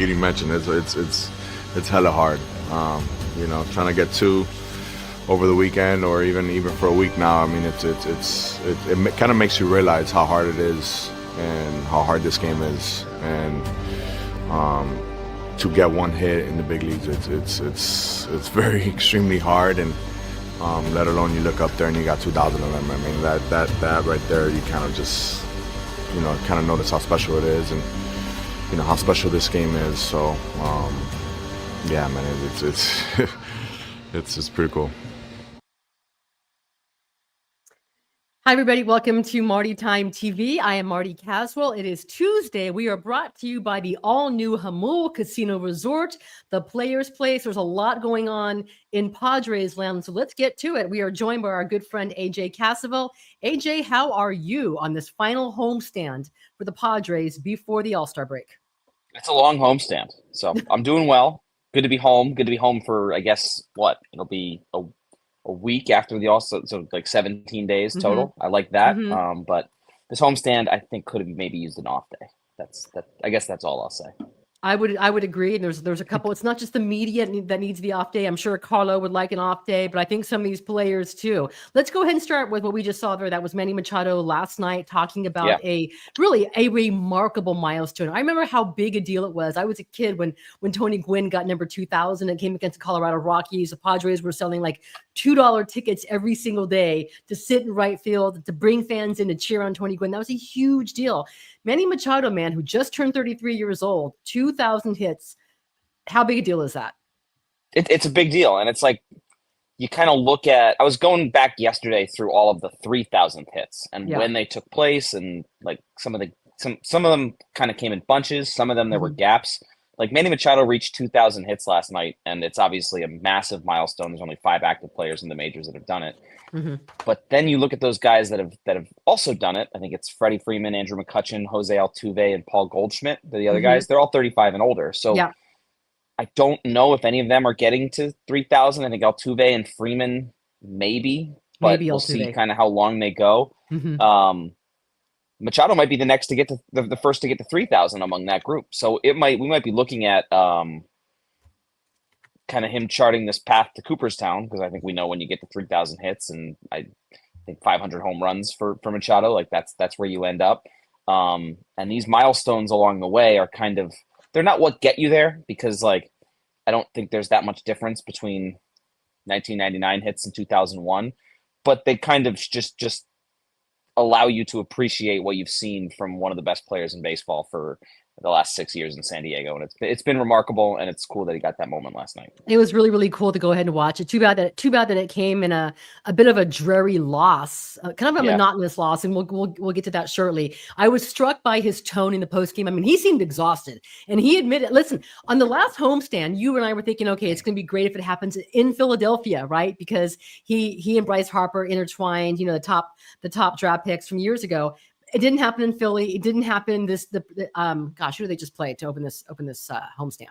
you mentioned, it's hella hard. Trying to get 2 over the weekend or even for a week now. I mean, it kind of makes you realize how hard it is and how hard this game is. And to get 1 hit in the big leagues, it's very extremely hard. And let alone you look up there and you got 2,000 of them. I mean, that right there, you kind of just kind of notice how special it is and how special this game is. So yeah, man, it's just pretty cool. Hi, everybody. Welcome to Marty Time TV. I am Marty Caswell. It is Tuesday. We are brought to you by the all-new Hamul Casino Resort, the Players Place. There's a lot going on in Padres land, so let's get to it. We are joined by our good friend, AJ Caswell. AJ, how are you on this final homestand for the Padres before the All-Star break? It's a long homestand, so I'm doing well. Good to be home. Good to be home for, I guess, it'll be a week after the All-Star, so like 17 days total. Mm-hmm. I like that. Mm-hmm. But this homestand, I think, could have maybe used an off day. I guess that's all I'll say. I would agree. And there's a couple. It's not just the media that needs the off day. I'm sure Carlo would like an off day, but I think some of these players too. Let's go ahead and start with what we just saw there. That was Manny Machado last night talking about a remarkable milestone. I remember how big a deal it was. I was a kid when Tony Gwynn got number 2,000 and came against the Colorado Rockies. The Padres were selling like $2 tickets every single day to sit in right field, to bring fans in to cheer on Tony Gwynn. That was a huge deal. Manny Machado, man, who just turned 33 years old, 2,000 hits. How big a deal is that? It's a big deal. And it's like, you kind of look at, I was going back yesterday through all of the 3,000 hits and when they took place, and like some of them kind of came in bunches. Some of them, there were gaps. Like Manny Machado reached 2,000 hits last night, and it's obviously a massive milestone. There's only 5 active players in the majors that have done it. Mm-hmm. But then you look at those guys that have also done it. I think it's Freddie Freeman, Andrew McCutchen, Jose Altuve, and Paul Goldschmidt. The other guys, they're all 35 and older. So I don't know if any of them are getting to 3,000. I think Altuve and Freeman maybe, but we'll see kind of how long they go. Mm-hmm. Machado might be the next to get to the first to get to 3,000 among that group. So we might be looking at kind of him charting this path to Cooperstown, because I think we know when you get to 3,000 hits, and I think 500 home runs for Machado, like that's where you end up. And these milestones along the way are they're not what get you there, because like I don't think there's that much difference between 1999 hits and 2001, but they kind of just allow you to appreciate what you've seen from one of the best players in baseball for the last 6 years in San Diego. And it's been remarkable, and it's cool that he got that moment last night. It was really, really cool to go ahead and watch it. Too bad that it came in a bit of a dreary loss, kind of a monotonous loss, and we'll get to that shortly. I was struck by his tone in the postgame. I mean, he seemed exhausted, and he admitted, listen, on the last homestand, you and I were thinking, okay, it's going to be great if it happens in Philadelphia, right? Because he and Bryce Harper intertwined, the top draft picks from years ago. It didn't happen in Philly. It didn't happen who do they just play to open this homestand?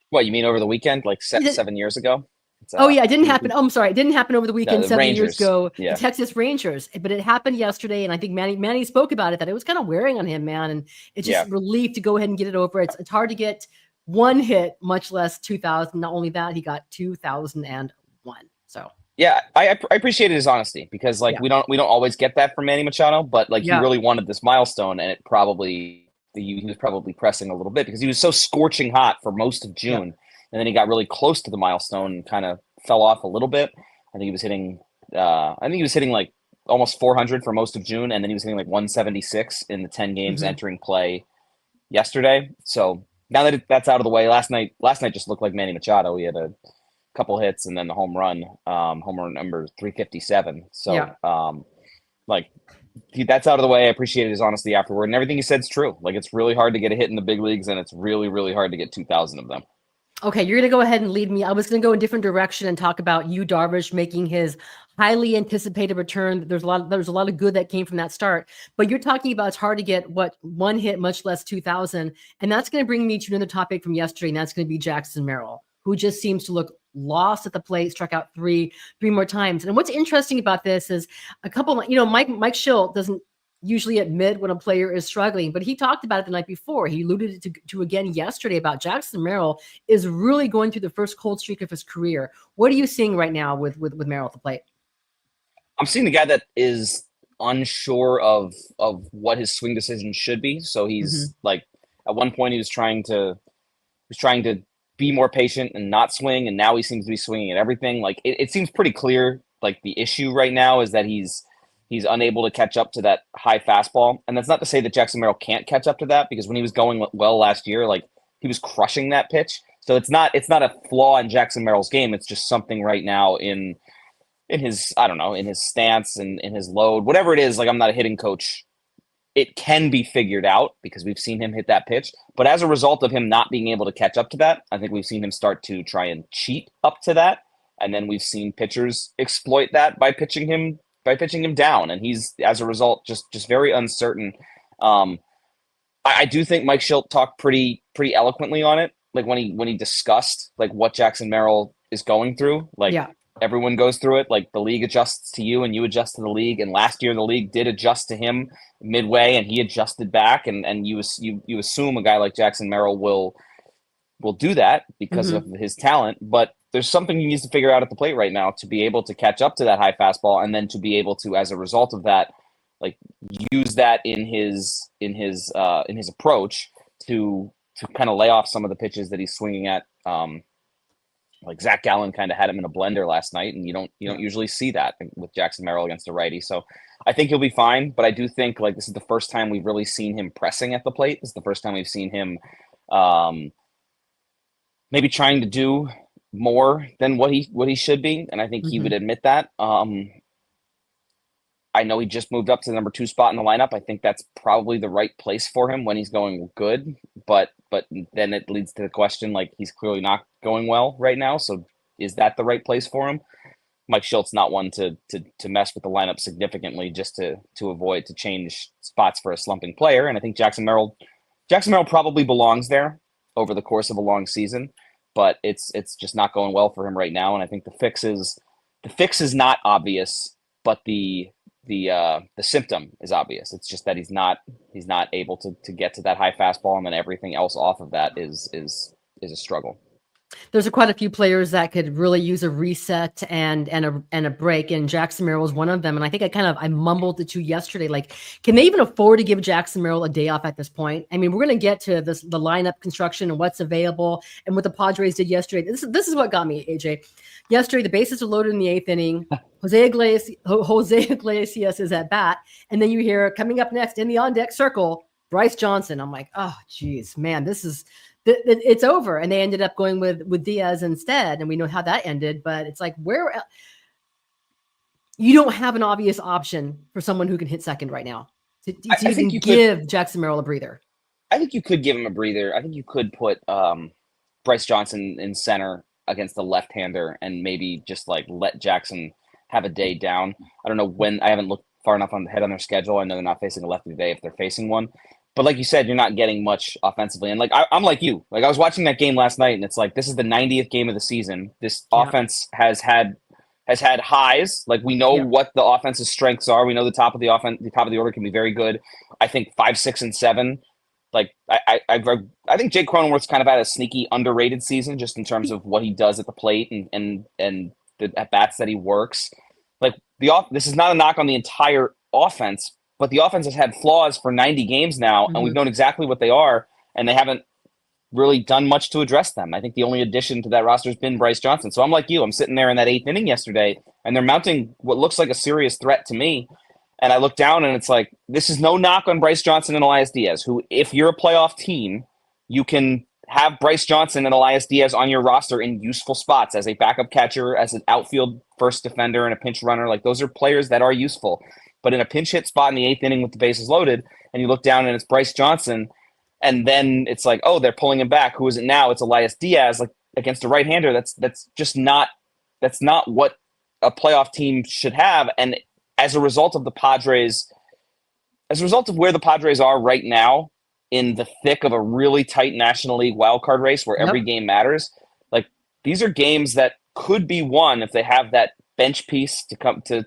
What, you mean over the weekend, like 7 years ago? It didn't happen. Oh, I'm sorry. It didn't happen over the weekend 7 Rangers. years ago. The Texas Rangers, but it happened yesterday. And I think Manny spoke about it, that it was kind of wearing on him, man. And it's just relief to go ahead and get it over. It's hard to get 1 hit, much less 2,000. Not only that, he got 2,001. So. Yeah, I appreciated his honesty, because we don't always get that from Manny Machado, but he really wanted this milestone, and he was probably pressing a little bit, because he was so scorching hot for most of June, and then he got really close to the milestone and kind of fell off a little bit. I think he was hitting like almost 400 for most of June, and then he was hitting like 176 in the 10 games entering play yesterday. So now that that's out of the way, last night just looked like Manny Machado. He had a couple hits and then the home run number 357. So that's out of the way. I appreciated his honesty afterward, and everything he said is true. Like, it's really hard to get a hit in the big leagues, and it's really, really hard to get 2,000 of them. Okay, you're going to go ahead and lead me. I was going to go in a different direction and talk about Yu Darvish making his highly anticipated return. There's a lot of good that came from that start, but you're talking about it's hard to get 1 hit, much less 2,000. And that's going to bring me to another topic from yesterday, and that's going to be Jackson Merrill, who just seems to look lost at the plate, struck out three more times. And what's interesting about this is a couple, Mike Schill doesn't usually admit when a player is struggling, but he talked about it the night before. He alluded to again yesterday about Jackson Merrill is really going through the first cold streak of his career. What are you seeing right now with Merrill at the plate? I'm seeing the guy that is unsure of what his swing decision should be. So he's like, at one point he was trying to be more patient and not swing, and now he seems to be swinging at everything. Like it seems pretty clear. Like the issue right now is that he's unable to catch up to that high fastball. And that's not to say that Jackson Merrill can't catch up to that, because when he was going well last year, like he was crushing that pitch. So it's not a flaw in Jackson Merrill's game. It's just something right now in his, I don't know, in his stance and in his load, whatever it is. Like, I'm not a hitting coach. It can be figured out because we've seen him hit that pitch. But as a result of him not being able to catch up to that, I think we've seen him start to try and cheat up to that. And then we've seen pitchers exploit that by pitching him down. And he's, as a result, just very uncertain. I do think Mike Shildt talked pretty eloquently on it. Like when he discussed like what Jackson Merrill is going through. Like, yeah. Everyone goes through it. Like, the league adjusts to you and you adjust to the league. And last year the league did adjust to him midway and he adjusted back. And you assume a guy like Jackson Merrill will do that because of his talent. But there's something he needs to figure out at the plate right now to be able to catch up to that high fastball, and then to be able to, as a result of that, like use that in his approach to kind of lay off some of the pitches that he's swinging at. Like Zach Gallen kind of had him in a blender last night, and you don't usually see that with Jackson Merrill against a righty. So I think he'll be fine, but I do think like this is the first time we've really seen him pressing at the plate. This is the first time we've seen him maybe trying to do more than what he should be, and I think he would admit that. I know he just moved up to the number 2 spot in the lineup. I think that's probably the right place for him when he's going good, but then it leads to the question, like, he's clearly not going well right now. So is that the right place for him? Mike Shilt's not one to mess with the lineup significantly just to change spots for a slumping player. And I think Jackson Merrill probably belongs there over the course of a long season, but it's just not going well for him right now. And I think the fix is not obvious, but the symptom is obvious. It's just that he's not able to get to that high fastball, and then everything else off of that is a struggle. There's quite a few players that could really use a reset and a break, and Jackson Merrill was one of them. And I think I mumbled it to yesterday. Like, can they even afford to give Jackson Merrill a day off at this point? I mean, we're going to get to the lineup construction and what's available and what the Padres did yesterday. This is what got me, AJ. Yesterday, the bases are loaded in the 8th inning. Jose Iglesias is at bat, and then you hear coming up next in the on deck circle, Bryce Johnson. I'm like, oh, geez, man, it's over. And they ended up going with Diaz instead. And we know how that ended, but it's like, you don't have an obvious option for someone who can hit second right now to even give Jackson Merrill a breather. I think you could give him a breather. I think you could put Bryce Johnson in center against the left-hander and maybe just like let Jackson have a day down. I don't know when. I haven't looked far enough ahead on their schedule. I know they're not facing a lefty today if they're facing one. But like you said, you're not getting much offensively. And like I'm like you. Like, I was watching that game last night, and it's like, this is the 90th game of the season. This offense has had highs. Like, we know what the offense's strengths are. We know the top of the order can be very good. I think 5, 6, and 7. Like, I think Jake Cronenworth's kind of had a sneaky underrated season just in terms of what he does at the plate and the at bats that he works. Like, this is not a knock on the entire offense, but the offense has had flaws for 90 games now, and we've known exactly what they are, and they haven't really done much to address them. I think the only addition to that roster has been Bryce Johnson. So I'm like you. I'm sitting there in that 8th inning yesterday, and they're mounting what looks like a serious threat to me. And I look down, and it's like, this is no knock on Bryce Johnson and Elias Diaz, who, if you're a playoff team, you can have Bryce Johnson and Elias Diaz on your roster in useful spots as a backup catcher, as an outfield first defender, and a pinch runner. Like, those are players that are useful. But in a pinch hit spot in the 8th inning with the bases loaded, and you look down and it's Bryce Johnson, and then it's like, oh, they're pulling him back. Who is it now? It's Elias Diaz, like, against a right-hander. That's just not what a playoff team should have. And as a result of where the Padres are right now, in the thick of a really tight National League wildcard race where every game matters, like, these are games that could be won if they have that bench piece to come to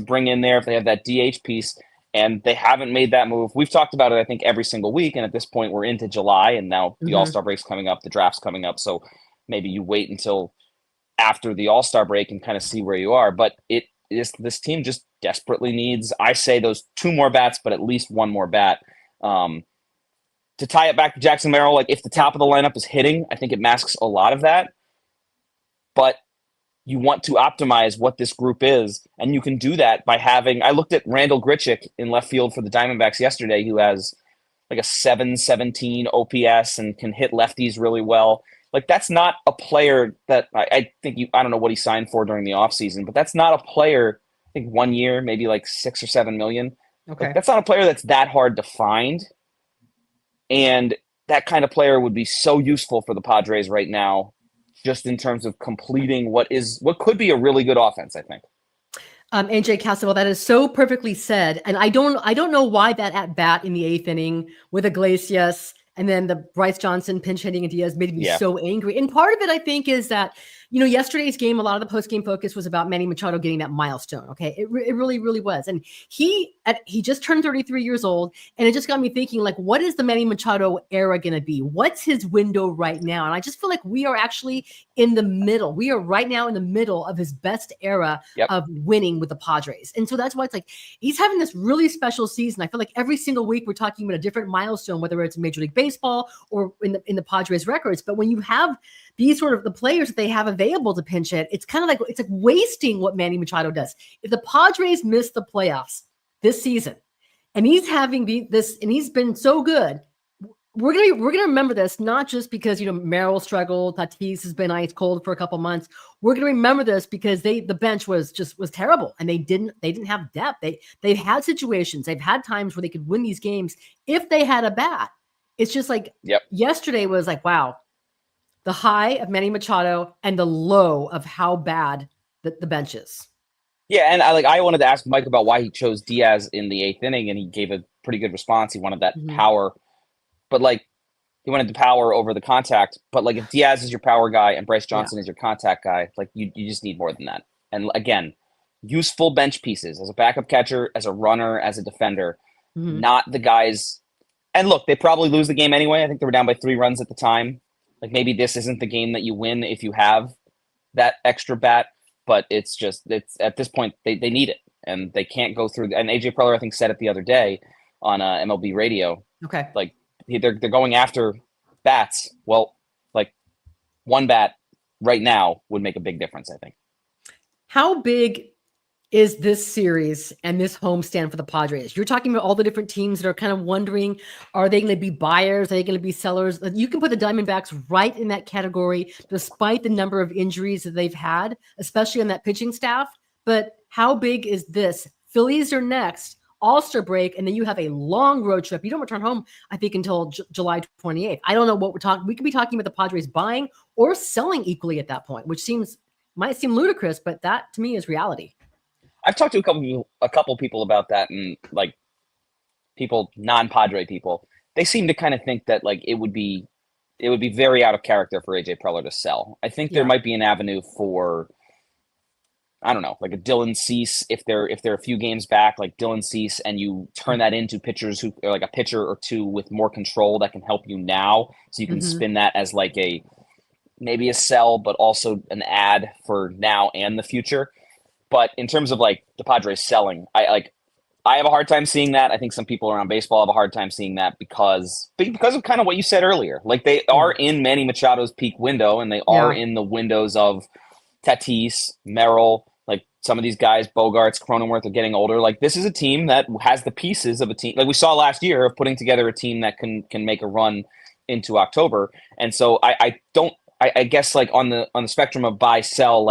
bring in there, if they have that DH piece. and they haven't made that move. We've talked about it, I think, every single week, and at this point, we're into July, and now the All-Star break's coming up, the draft's coming up, so maybe you wait until after the All-Star break and kind of see where you are. But this team just desperately needs, I say, those 2 more bats, but at least 1 more bat. To tie it back to Jackson Merrill, like if the top of the lineup is hitting, I think it masks a lot of that. But you want to optimize what this group is, and you can do that by having – I looked at Randall Grichuk in left field for the Diamondbacks yesterday, who has like a 717 OPS and can hit lefties really well. Like, that's not a player that I think I don't know what he signed for during the offseason, but that's not a player, I think 1 year, maybe like 6 or 7 million. Okay. Like, that's not a player that's that hard to find. And that kind of player would be so useful for the Padres right now, just in terms of completing what could be a really good offense, I think. AJ Caswell, that is so perfectly said. And I don't know why that at bat in the 8th inning with Iglesias and then the Bryce Johnson pinch hitting and Diaz made me so angry. And part of it, I think, is that, yesterday's game, a lot of the post-game focus was about Manny Machado getting that milestone. Okay. It really, really was. And he just turned 33 years old. And it just got me thinking, like, what is the Manny Machado era going to be? What's his window right now? And I just feel like we are actually in the middle. We are right now in the middle of his best era of winning with the Padres. And so that's why it's like, he's having this really special season. I feel like every single week we're talking about a different milestone, whether it's Major League Baseball or in the Padres records. But when you have these sort of the players that they have available to pinch hit, it's kind of like, it's like wasting what Manny Machado does. If the Padres miss the playoffs this season and he's having this, and he's been so good, we're gonna remember this, not just because Merrill struggled, Tatis has been ice cold for a couple months. We're gonna remember this because the bench was terrible, and they didn't have depth. They've had situations, they've had times where they could win these games if they had a bat. It's just like yesterday was like, wow, the high of Manny Machado and the low of how bad the bench is. Yeah, and I wanted to ask Mike about why he chose Diaz in the 8th inning, and he gave a pretty good response. He wanted that power. But, he wanted the power over the contact. But, if Diaz is your power guy and Bryce Johnson is your contact guy, you just need more than that. And, again, useful bench pieces as a backup catcher, as a runner, as a defender, not the guys. And, look, they probably lose the game anyway. I think they were down by 3 runs at the time. Maybe this isn't the game that you win if you have that extra bat. But it's at this point, they need it. And they can't go through. And AJ Preller, I think, said it the other day on MLB radio. Okay. They're going after bats. Well, 1 bat right now would make a big difference, I think. How big is this series and this homestand for the Padres? You're talking about all the different teams that are kind of wondering, are they going to be buyers? Are they going to be sellers? You can put the Diamondbacks right in that category, despite the number of injuries that they've had, especially on that pitching staff. But how big is this? Phillies are next. All-Star break, and then you have a long road trip. You don't return home, I think, until July 28th. I don't know what we're talking. We could be talking about the Padres buying or selling equally at that point, which might seem ludicrous, but that to me is reality. I've talked to a couple people about that, and people, non-Padre people, they seem to kind of think that it would be very out of character for AJ Preller to sell. I think there might be an avenue for, I don't know, a Dylan Cease, if they're a few games back, Dylan Cease, and you turn that into pitchers who are a pitcher or two with more control that can help you now. So you can spin that as maybe a sell, but also an add for now and the future. But in terms of the Padres selling, I have a hard time seeing that. I think some people around baseball have a hard time seeing that because of kind of what you said earlier. They are in Manny Machado's peak window, and they are in the windows of Tatis, Merrill, some of these guys, Bogarts, Cronenworth, are getting older. This is a team that has the pieces of a team, we saw last year, of putting together a team that can make a run into October. And so I guess on the spectrum of buy sell,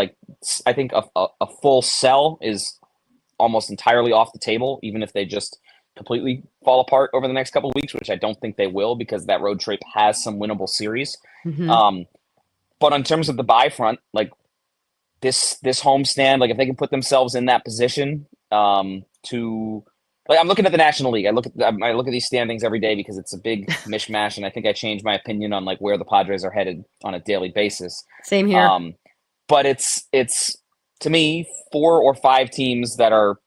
I think a full sell is almost entirely off the table, even if they just completely fall apart over the next couple of weeks, which I don't think they will, because that road trip has some winnable series. But in terms of the buy front, this homestand, if they can put themselves in that position to, I'm looking at the National League. I look at these standings every day because it's a big mishmash, and I think I change my opinion on where the Padres are headed on a daily basis. Same here. But it's to me 4 or 5 teams that are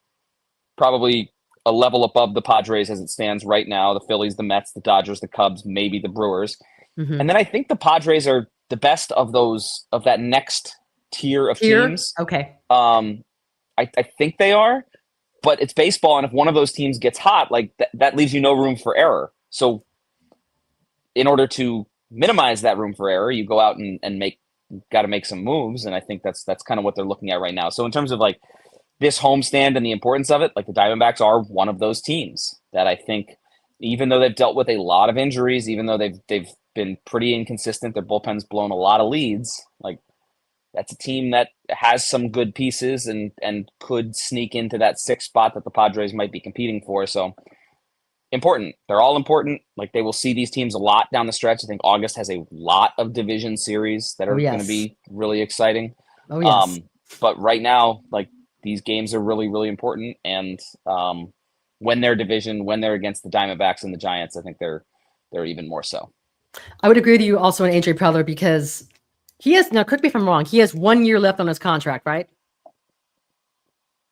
probably a level above the Padres as it stands right now. The Phillies, the Mets, the Dodgers, the Cubs, maybe the Brewers. Mm-hmm. And then I think the Padres are the best of that next tier of teams. Okay. I think they are, but it's baseball. And if one of those teams gets hot, like that leaves you no room for error. So in order to minimize that room for error, you go out and got to make some moves. And I think that's kind of what they're looking at right now. So in terms of like this homestand and the importance of it, like the Diamondbacks are one of those teams that I think, even though they've dealt with a lot of injuries, even though they've been pretty inconsistent, their bullpen's blown a lot of leads. Like that's a team that has some good pieces and could sneak into that sixth spot that the Padres might be competing for. So important. They're all important. Like they will see these teams a lot down the stretch. I think August has a lot of division series that are going to be really exciting. Oh, yes. But right now, like these games are really, really important. And when they're against the Diamondbacks and the Giants, I think they're even more so. I would agree with you also on AJ Preller because he has, now correct me if I'm wrong, he has 1 year left on his contract, right?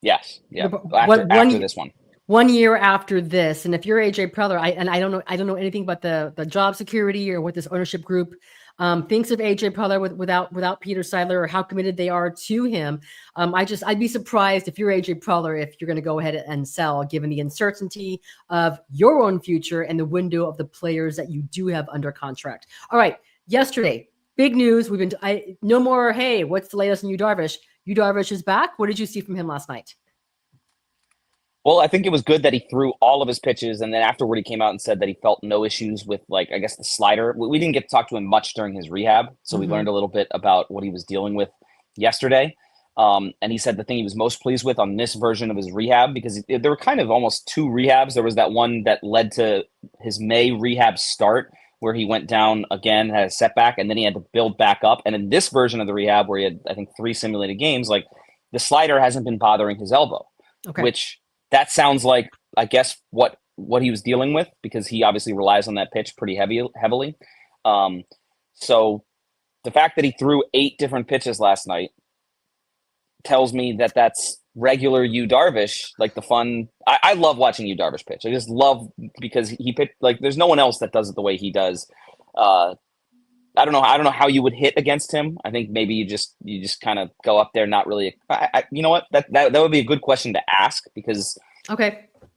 Yes. Yeah. After this one. 1 year after this. And if you're AJ Preller, I don't know anything about the job security or what this ownership group thinks of AJ Preller without Peter Seidler or how committed they are to him. I'd be surprised if you're AJ Preller if you're going to go ahead and sell, given the uncertainty of your own future and the window of the players that you do have under contract. All right, yesterday, big news. No more. Hey, what's the latest on Yu Darvish? Yu Darvish is back. What did you see from him last night? Well, I think it was good that he threw all of his pitches, and then afterward he came out and said that he felt no issues with, like, I guess the slider. We didn't get to talk to him much during his rehab, so we learned a little bit about what he was dealing with yesterday. And he said the thing he was most pleased with on this version of his rehab, because there were kind of almost two rehabs. There was that one that led to his May rehab start, where he went down again, had a setback, and then he had to build back up. And in this version of the rehab, where he had, I think, 3 simulated games, like the slider hasn't been bothering his elbow, which that sounds like, I guess, what he was dealing with, because he obviously relies on that pitch pretty heavily. So the fact that he threw 8 different pitches last night tells me that that's regular Yu Darvish, like the fun. I love watching Yu Darvish pitch. I just love, because he pitched, like, there's no one else that does it the way he does. I don't know how you would hit against him. I think maybe you just kind of go up there, not really. You know what? That would be a good question to ask, because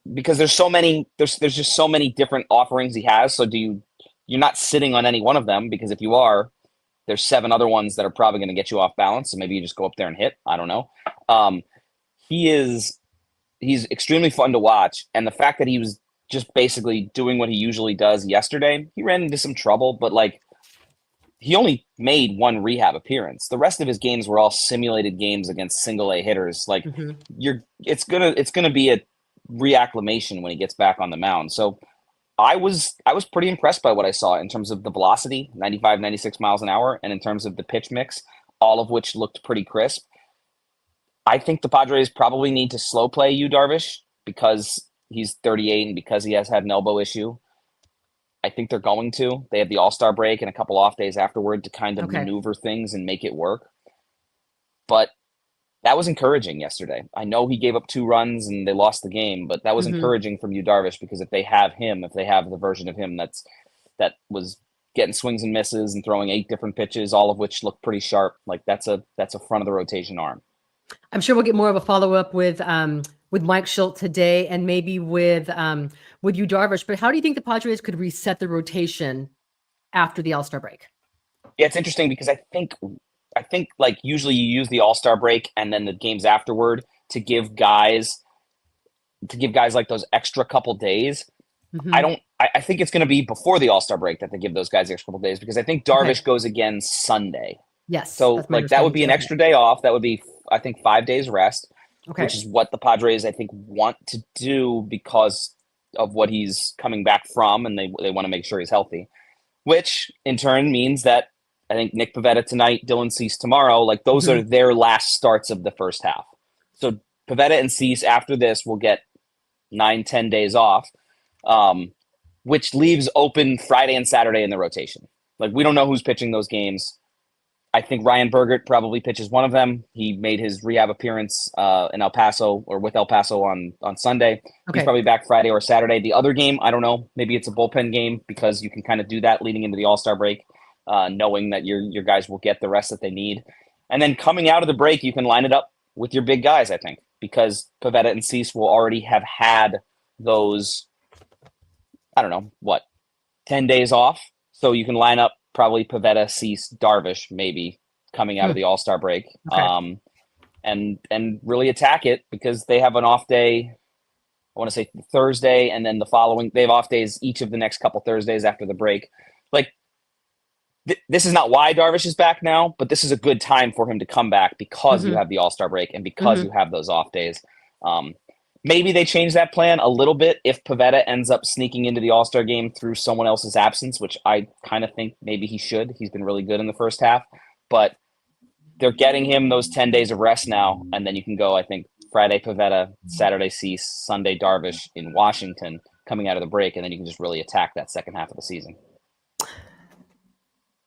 there's so many. There's just so many different offerings he has. So you're not sitting on any one of them, because if you are, there's 7 other ones that are probably going to get you off balance. So maybe you just go up there and hit. I don't know. He's extremely fun to watch, and the fact that he was just basically doing what he usually does yesterday, he ran into some trouble, but like, he only made 1 rehab appearance. The rest of his games were all simulated games against single A hitters. Like it's gonna be a reacclimation when he gets back on the mound. So I was pretty impressed by what I saw in terms of the velocity, 95, 96 miles an hour, and in terms of the pitch mix, all of which looked pretty crisp. I think the Padres probably need to slow play Yu Darvish because he's 38 and because he has had an elbow issue. I think they're going to. They have the All-Star break and a couple off days afterward to kind of maneuver things and make it work. But that was encouraging yesterday. I know he gave up 2 runs and they lost the game, but that was encouraging from Yu Darvish, because if they have the version of him that was getting swings and misses and throwing 8 different pitches, all of which look pretty sharp, like that's a front of the rotation arm. I'm sure we'll get more of a follow-up with Mike Schultz today, and maybe with Yu Darvish. But how do you think the Padres could reset the rotation after the All-Star break? Yeah, it's interesting, because I think like usually you use the All-Star break and then the games afterward to give guys like those extra couple days. I think it's going to be before the All-Star break that they give those guys the extra couple days, because I think Darvish goes again Sunday. Yes. So like that would be an extra day off. That would be, I think, 5 days rest, which is what the Padres, I think, want to do because of what he's coming back from, and they want to make sure he's healthy, which in turn means that I think Nick Pivetta tonight, Dylan Cease tomorrow, like those are their last starts of the first half. So Pivetta and Cease after this will get 9-10 days off, which leaves open Friday and Saturday in the rotation. Like, we don't know who's pitching those games I think Ryan Bergert probably pitches one of them. He made his rehab appearance in El Paso or with El Paso on Sunday. Okay. He's probably back Friday or Saturday. The other game, I don't know. Maybe it's a bullpen game because you can kind of do that leading into the All-Star break, knowing that your guys will get the rest that they need. And then coming out of the break, you can line it up with your big guys, I think, because Pivetta and Cease will already have had those, I don't know, 10 days off. So you can line up probably Pivetta, Cease, Darvish, maybe coming out of the All-Star break, Okay. and really attack it because they have an off day. I want to say Thursday, and then they have off days each of the next couple Thursdays after the break. Like this is not why Darvish is back now, but this is a good time for him to come back because you have the All-Star break and because you have those off days. Maybe they change that plan a little bit if Pivetta ends up sneaking into the All-Star game through someone else's absence, which I kind of think maybe he should. He's been really good in the first half. But they're getting him those 10 days of rest now, and then you can go, I think, Friday Pivetta, Saturday Cease, Sunday Darvish in Washington coming out of the break, and then you can just really attack that second half of the season.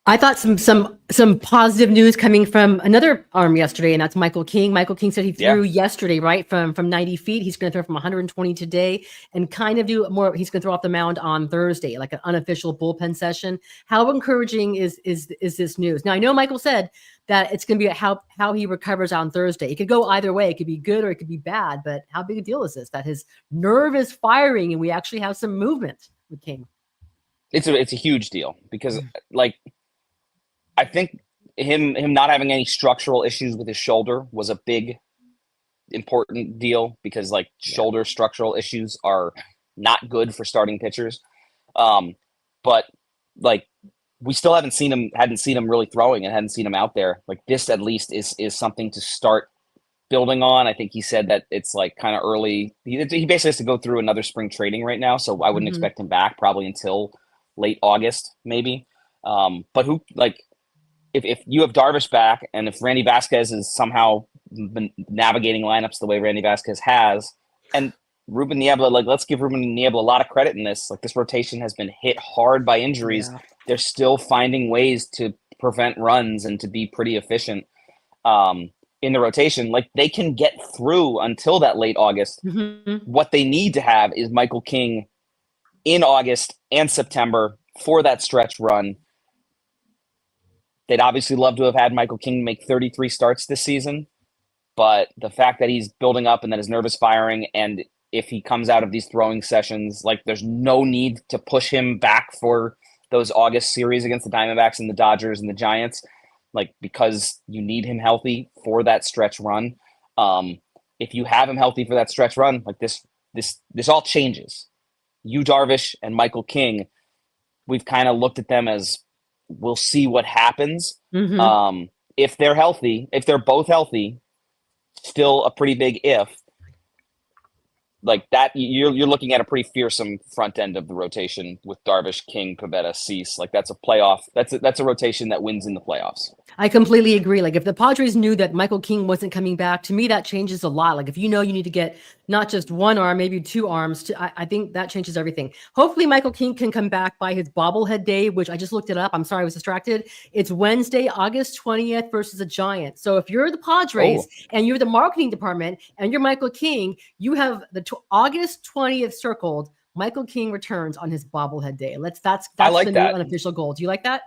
I thought some positive news coming from another arm yesterday, and that's Michael King. Michael King said he threw yesterday, right, from 90 feet. He's going to throw from 120 today and kind of do more. He's going to throw off the mound on Thursday, like an unofficial bullpen session. How encouraging is this news? Now, I know Michael said that it's going to be how he recovers on Thursday. It could go either way. It could be good or it could be bad, but how big a deal is this, that his nerve is firing and we actually have some movement with King? It's a huge deal because, I think him not having any structural issues with his shoulder was a big, important deal because shoulder structural issues are not good for starting pitchers. But we still hadn't seen him really throwing and hadn't seen him out there. This at least is something to start building on. I think he said that it's kind of early. He basically has to go through another spring training right now. So I wouldn't expect him back probably until late August, maybe. But if you have Darvish back, and if Randy Vasquez is somehow navigating lineups the way Randy Vasquez has, and Ruben Niebla, let's give Ruben Niebla a lot of credit in this. This rotation has been hit hard by injuries. Yeah. They're still finding ways to prevent runs and to be pretty efficient in the rotation. They can get through until that late August. What they need to have is Michael King in August and September for that stretch run. They'd obviously love to have had Michael King make 33 starts this season, but the fact that he's building up and that his nerve is firing, and if he comes out of these throwing sessions, there's no need to push him back for those August series against the Diamondbacks and the Dodgers and the Giants, because you need him healthy for that stretch run. If you have him healthy for that stretch run, this all changes. Yu Darvish and Michael King, we've kind of looked at them as, we'll see what happens. If they're healthy, if they're both healthy, still a pretty big if. That, you're looking at a pretty fearsome front end of the rotation with Darvish, King, Pivetta, Cease. That's a playoff. That's a rotation that wins in the playoffs. I completely agree. If the Padres knew that Michael King wasn't coming back, to me that changes a lot. If you need to get not just one arm, maybe two arms, I think that changes everything. Hopefully Michael King can come back by his bobblehead day, which I just looked it up. I'm sorry, I was distracted. It's Wednesday, August 20th versus the Giants. So if you're the Padres and you're the marketing department and you're Michael King, you have the August 20th circled. Michael King returns on his bobblehead day. That's the new unofficial goal. Do you like that?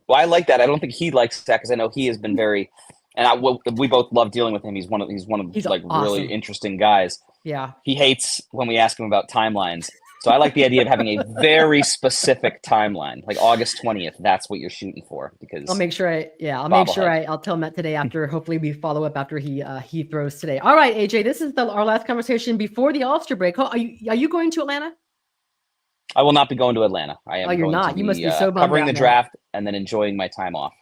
Well, I like that. I don't think he likes that because I know he has been very, and we both love dealing with him. He's one of awesome. Really interesting guys. Yeah. He hates when we ask him about timelines. So I like the idea of having a very specific timeline, August 20th. That's what you're shooting for, because I'll make sure I'll tell him that today after, hopefully we follow up after he throws today. All right, AJ, this is our last conversation before the All-Star break. Are you going to Atlanta? I will not be going to Atlanta. I am. Oh, you're not. You must be so bummed covering out the now. draft and then enjoying my time off.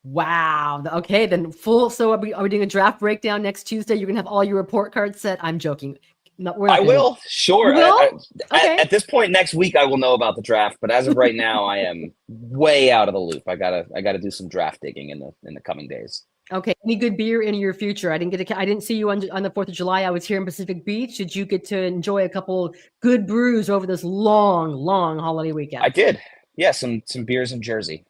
Wow. Okay, then So are we doing a draft breakdown next Tuesday? You're gonna have all your report cards set. I'm joking. No, I will. Sure. You will? Okay. At this point next week, I will know about the draft. But as of right now, I am way out of the loop. I gotta do some draft digging in the coming days. Okay. Any good beer in your future? I didn't see you on the 4th of July. I was here in Pacific Beach. Did you get to enjoy a couple good brews over this long holiday weekend? I did. Yeah, some beers in Jersey.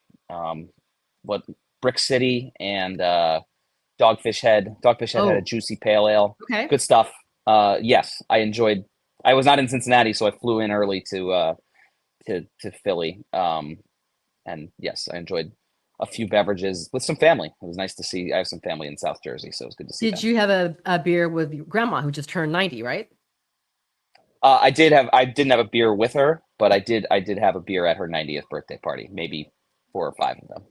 Brick City and Dogfish Head. Dogfish Head had a juicy pale ale. Okay. Good stuff. Yes, I enjoyed. I was not in Cincinnati, so I flew in early to Philly. And yes, I enjoyed a few beverages with some family. It was nice to see. I have some family in South Jersey, so it was good to see. Did you have a beer with your grandma who just turned 90, right? I didn't have a beer with her, but I did have a beer at her 90th birthday party, maybe 4 or 5 of them.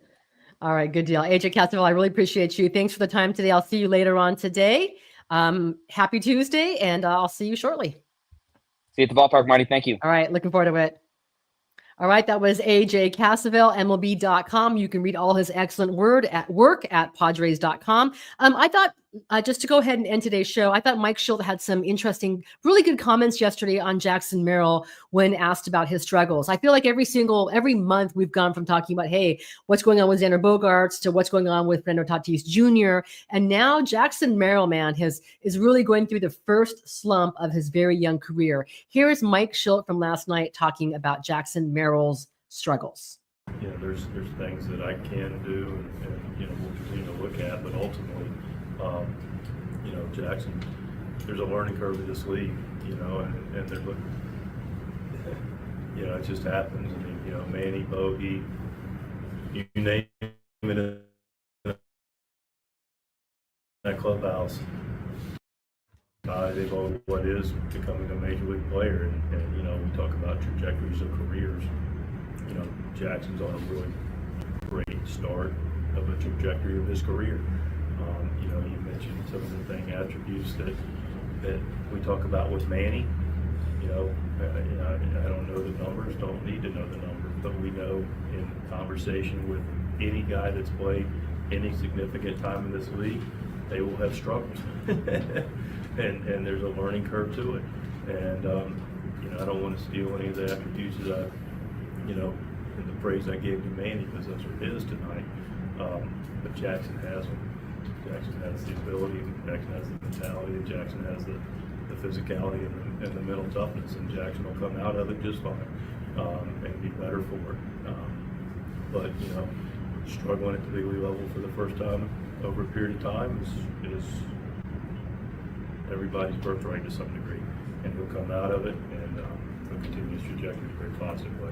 All right, good deal. AJ Caswell, I really appreciate you. Thanks for the time today. I'll see you later on today. Happy Tuesday, and I'll see you shortly. See you at the ballpark, Marty. Thank you. All right, looking forward to it. All right, that was AJ Caswell, MLB.com. You can read all his excellent work at Padres.com. I thought, just to go ahead and end today's show, I thought Mike Shildt had some interesting, really good comments yesterday on Jackson Merrill when asked about his struggles. I feel like every month we've gone from talking about, hey, what's going on with Xander Bogaerts to what's going on with Fernando Tatis Jr. And now Jackson Merrill, man, is really going through the first slump of his very young career. Here is Mike Shildt from last night talking about Jackson Merrill's struggles. You know, there's things that I can do and you know, we'll continue to look at, but ultimately, you know, Jackson, there's a learning curve in this league, you know, and there's, you know, it just happens. I mean, you know, Manny, Bogey, you name it in that clubhouse. They've all what is becoming a major league player, and you know, we talk about trajectories of careers. You know, Jackson's on a really great start of a trajectory of his career. You know, you mentioned some of the attributes that we talk about with Manny. You know, I don't know the numbers, don't need to know the numbers, but we know in conversation with any guy that's played any significant time in this league, they will have struggles. and there's a learning curve to it. And, you know, I don't want to steal any of the attributes that I, you know, in the praise I gave to Manny, because those are his tonight. But Jackson has them. Jackson has the ability, Jackson has the mentality, and Jackson has the physicality and the mental toughness, and Jackson will come out of it just fine and be better for it. But, you know, struggling at the big league level for the first time over a period of time is everybody's birthright to some degree, and he'll come out of it and he'll continue his trajectory very positively.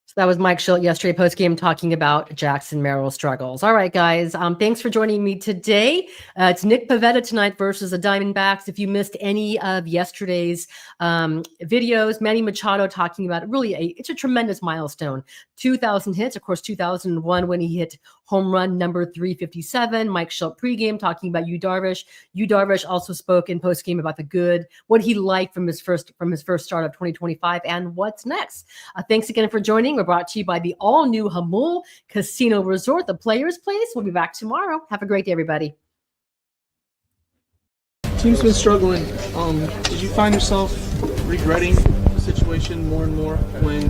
So that was Mike Shildt yesterday post-game talking about Jackson Merrill's struggles. All right, guys. Thanks for joining me today. It's Nick Pivetta tonight versus the Diamondbacks. If you missed any of yesterday's videos, Manny Machado talking about it's a tremendous milestone. 2,000 hits, of course, 2001 when he hit home run number 357. Mike Shildt pregame talking about Yu Darvish. Yu Darvish also spoke in postgame about what he liked from his first start of 2025 and what's next. Thanks again for joining. We're brought to you by the all-new Hamul Casino Resort, the Players Place. We'll be back tomorrow. Have a great day, everybody. Team's been struggling. Did you find yourself regretting the situation more and more when?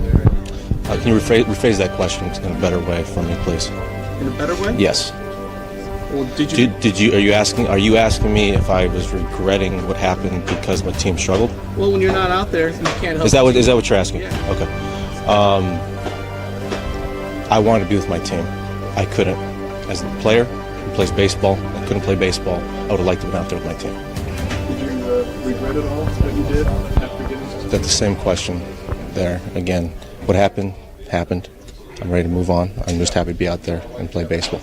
Can you rephrase that question in a better way for me, please? In a better way? Yes. Well, Are you asking me if I was regretting what happened because my team struggled? Well, when you're not out there, you can't help. Is that what you're asking? Yeah. Okay. I wanted to be with my team. I couldn't. As a player who plays baseball, I couldn't play baseball. I would have liked to be out there with my team. Did you regret it all, what you did after getting? That's the same question there. Again, what happened, happened. I'm ready to move on. I'm just happy to be out there and play baseball.